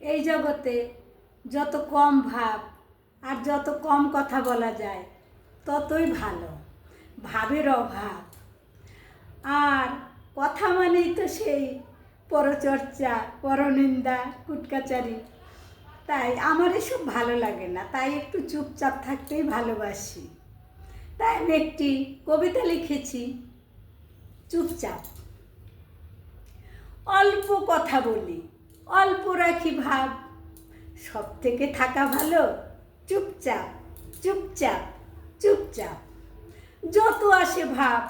এই জগতে যত কম ভাব আর যত কম কথা বলা যায় ততই ভালো। ভাবের অভাব আর কথা মানেই তো সেই পরচর্চা, পরনিন্দা, কুটকাচারি। তাই আমার এসব ভালো লাগে না, তাই একটু চুপচাপ থাকতেই ভালোবাসি। তাই আমি একটি কবিতা লিখেছি, চুপচাপ। অল্প কথা বলি, অল্প রাখি ভাব, সব থেকে থাকা ভালো চুপচাপ, চুপচাপ, চুপচাপ। যত আসে ভাব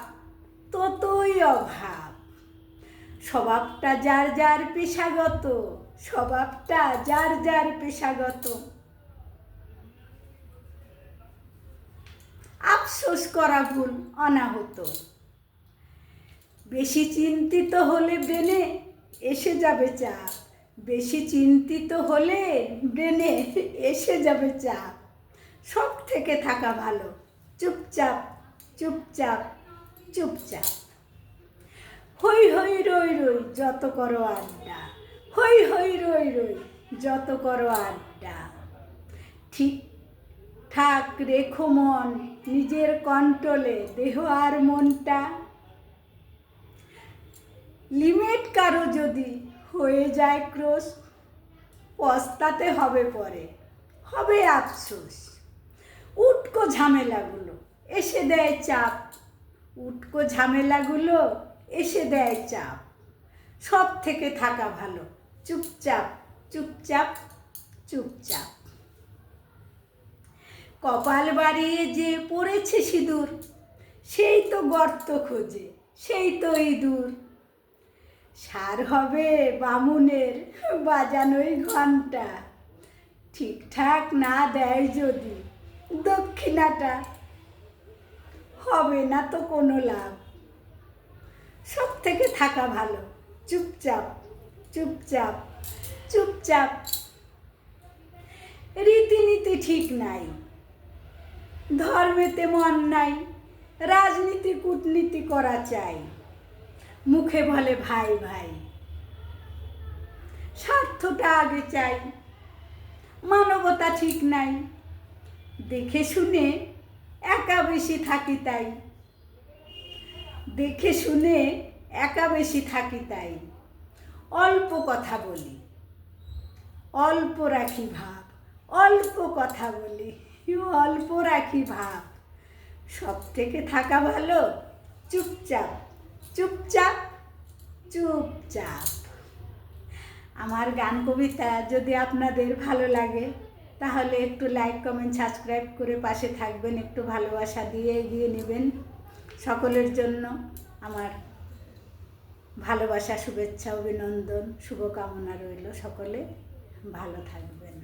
ততই অভাব, স্বভাবটা যার যার পেশাগত, স্বভাবটা যার যার পেশাগত। আফসোস করা ভুল অনাহত, বেশি চিন্তিত হলে ব্রেনে এসে যাবে চাপ, বেশি চিন্তিত হলে ব্রেনে এসে যাবে চাপ। সব থেকে থাকা ভালো চুপচাপ, চুপচাপ, চুপচাপ। হই হই রই রই যত করো আড্ডা, হই হই রই রই যত করো আড্ডা। ঠিক ঠাক রেখো মন নিজের কন্ট্রোলে, দেহ আর মনটা। লিমিট কারো যদি হয়ে যায় ক্রোশ, পস্তাতে হবে পরে, হবে আফসোস। উটকো ঝামেলাগুলো এসে দেয় চাপ, উটকো ঝামেলাগুলো এসে দেয় চাপ। সব থেকে থাকা ভালো চুপচাপ, চুপচাপ, চুপচাপ। কপাল বাড়িয়ে যে পড়েছে সিঁদুর, সেই তো গর্ত খোঁজে, সেই তো ইঁদুর। সার হবে বামুনের বাজানোই ঘন্টা, ঠিকঠাক না দেয় যদি দক্ষিণাটা, হবে না তো কোনো লাভ। সব থেকে থাকা ভালো চুপচাপ, চুপচাপ, চুপচাপ। রীতিনীতি ঠিক নাই, ধর্মেতে মন নাই, রাজনীতি কূটনীতি করা চাই। মুখে বলে ভাই ভাই, স্বার্থটা আগে চাই। মানবতা ঠিক নাই, দেখে শুনে একা বেশি থাকি তাই, দেখে শুনে একা বেশি থাকি তাই। অল্প কথা বলি, অল্প রাখি ভাব, অল্প কথা বলি, অল্প রাখি ভাব। সব থেকে থাকা ভালো চুপচাপ, চুপচাপ, চুপচাপ। আমার গান কবিতা যদি আপনাদের ভালো লাগে তাহলে একটু লাইক, কমেন্ট, সাবস্ক্রাইব করে পাশে থাকবেন, একটু ভালোবাসা দিয়ে এগিয়ে নেবেন। সকলের জন্য আমার ভালোবাসা, শুভেচ্ছা, অভিনন্দন, শুভকামনা রইল। সকলে ভালো থাকবেন।